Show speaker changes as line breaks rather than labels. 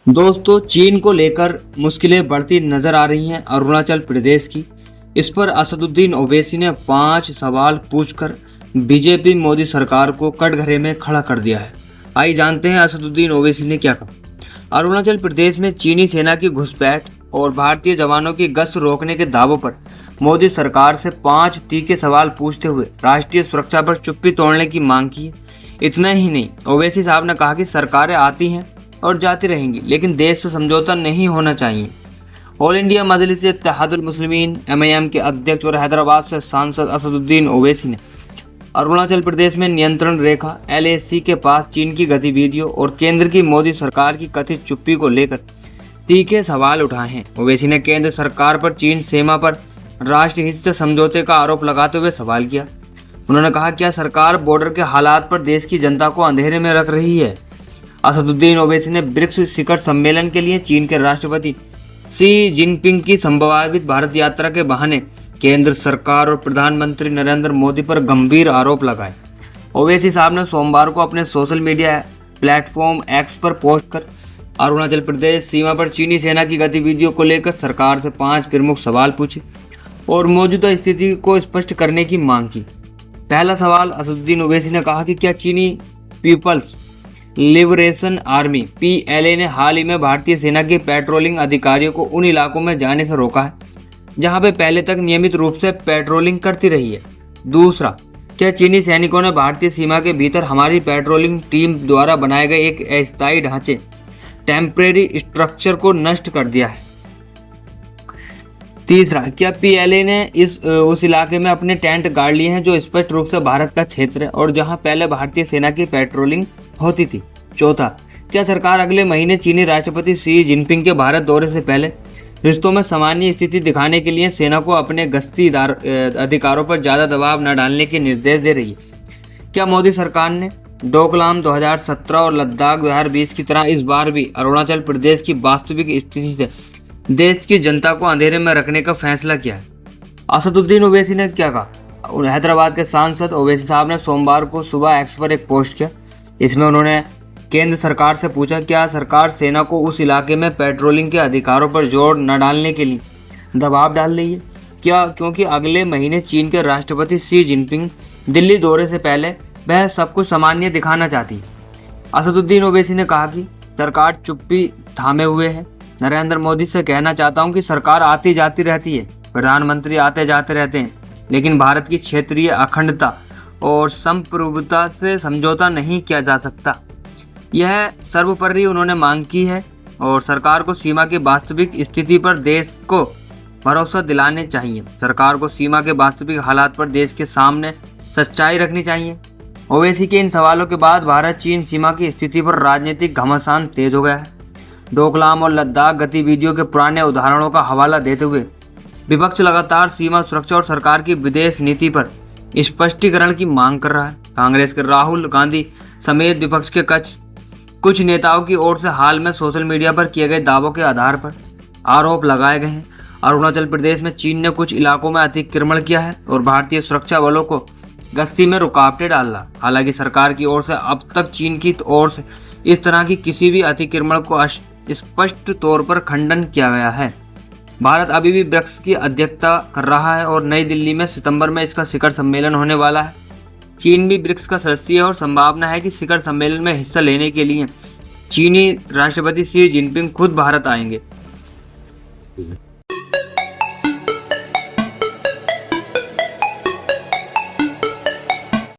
दोस्तों, चीन को लेकर मुश्किलें बढ़ती नजर आ रही हैं अरुणाचल प्रदेश की। इस पर असदुद्दीन ओवैसी ने 5 सवाल पूछकर बीजेपी मोदी सरकार को कटघरे में खड़ा कर दिया है। आइए जानते हैं असदुद्दीन ओवैसी ने क्या कहा। अरुणाचल प्रदेश में चीनी सेना की घुसपैठ और भारतीय जवानों की गश्त रोकने के दावों पर मोदी सरकार से 5 तीखे सवाल पूछते हुए राष्ट्रीय सुरक्षा पर चुप्पी तोड़ने की मांग की है। इतना ही नहीं, ओवैसी साहब ने कहा कि सरकारें आती हैं और जाती रहेंगी, लेकिन देश से समझौता नहीं होना चाहिए। ऑल इंडिया मजलिस इत्तेहादुल मुस्लिमीन (MIM) के अध्यक्ष और हैदराबाद से सांसद असदुद्दीन ओवैसी ने अरुणाचल प्रदेश में नियंत्रण रेखा LAC के पास चीन की गतिविधियों और केंद्र की मोदी सरकार की कथित चुप्पी को लेकर तीखे सवाल उठाए हैं। ओवैसी ने केंद्र सरकार पर चीन सीमा पर राष्ट्रीय हित से समझौते का आरोप लगाते हुए सवाल किया। उन्होंने कहा, क्या सरकार बॉर्डर के हालात पर देश की जनता को अंधेरे में रख रही है। असदुद्दीन ओवैसी ने ब्रिक्स शिखर सम्मेलन के लिए चीन के राष्ट्रपति शी जिनपिंग की संभावित भारत यात्रा के बहाने केंद्र सरकार और प्रधानमंत्री नरेंद्र मोदी पर गंभीर आरोप लगाए। ओवैसी साहब ने सोमवार को अपने सोशल मीडिया प्लेटफॉर्म X पर पोस्ट कर अरुणाचल प्रदेश सीमा पर चीनी सेना की गतिविधियों को लेकर सरकार से 5 प्रमुख सवाल पूछे और मौजूदा स्थिति को स्पष्ट करने की मांग की। पहला सवाल, असदुद्दीन ओवैसी ने कहा कि क्या चीनी पीपल्स लिबरेशन आर्मी PLA ने हाल ही में भारतीय सेना के पेट्रोलिंग अधिकारियों को उन इलाकों में जाने से रोका है जहां वे पहले तक नियमित रूप से पेट्रोलिंग करती रही है। दूसरा, क्या चीनी सैनिकों ने भारतीय सीमा के भीतर हमारी पेट्रोलिंग टीम द्वारा बनाए गए एक अस्थायी ढांचे टेम्परेरी स्ट्रक्चर को नष्ट कर दिया है। तीसरा, क्या PLA ने उस इलाके में अपने टेंट गाड़ लिए हैं जो स्पष्ट रूप से भारत का क्षेत्र है और जहां पहले भारतीय सेना की पेट्रोलिंग होती थी। चौथा, क्या सरकार अगले महीने चीनी राष्ट्रपति शी जिनपिंग के भारत दौरे से पहले रिश्तों में सामान्य स्थिति दिखाने के लिए सेना को अपने गश्ती अधिकारों पर ज़्यादा दबाव न डालने के निर्देश दे रही है। क्या मोदी सरकार ने डोकलाम 2017 और लद्दाख 2020 की तरह इस बार भी अरुणाचल प्रदेश की वास्तविक स्थिति से देश की जनता को अंधेरे में रखने का फैसला किया है। असदुद्दीन ओवैसी ने क्या कहा। हैदराबाद के सांसद ओवैसी साहब ने सोमवार को सुबह X पर एक पोस्ट किया। इसमें उन्होंने केंद्र सरकार से पूछा, क्या सरकार सेना को उस इलाके में पेट्रोलिंग के अधिकारों पर जोर न डालने के लिए दबाव डाल रही है। क्या क्योंकि अगले महीने चीन के राष्ट्रपति शी जिनपिंग दिल्ली दौरे से पहले वह सब कुछ सामान्य दिखाना चाहती है। असदुद्दीन ओवैसी ने कहा कि सरकार चुप्पी थामे हुए है। नरेंद्र मोदी से कहना चाहता हूं कि सरकार आती जाती रहती है, प्रधानमंत्री आते जाते रहते हैं, लेकिन भारत की क्षेत्रीय अखंडता और संप्रभुता से समझौता नहीं किया जा सकता। यह सर्वोपरि उन्होंने मांग की है और सरकार को सीमा की वास्तविक स्थिति पर देश को भरोसा दिलाने चाहिए। सरकार को सीमा के वास्तविक हालात पर देश के सामने सच्चाई रखनी चाहिए। ओवैसी के इन सवालों के बाद भारत चीन सीमा की स्थिति पर राजनीतिक घमासान तेज हो गया है। डोकलाम और लद्दाख गतिविधियों के पुराने उदाहरणों का हवाला देते हुए विपक्ष लगातार सीमा सुरक्षा और सरकार की विदेश नीति पर स्पष्टीकरण की मांग कर रहा है। कांग्रेस के राहुल गांधी समेत विपक्ष के कुछ नेताओं की ओर से हाल में सोशल मीडिया पर किए गए दावों के आधार पर आरोप लगाए गए हैं। अरुणाचल प्रदेश में चीन ने कुछ इलाकों में अतिक्रमण किया है और भारतीय सुरक्षा बलों को गश्ती में रुकावटें डाला। हालांकि सरकार की ओर से अब तक चीन की ओर से इस तरह की किसी भी अतिक्रमण को स्पष्ट तौर पर खंडन किया गया है। भारत अभी भी ब्रिक्स की अध्यक्षता कर रहा है और नई दिल्ली में सितंबर में इसका शिखर सम्मेलन होने वाला है। चीन भी ब्रिक्स का सदस्य है और संभावना है कि शिखर सम्मेलन में हिस्सा लेने के लिए चीनी राष्ट्रपति शी जिनपिंग खुद भारत आएंगे।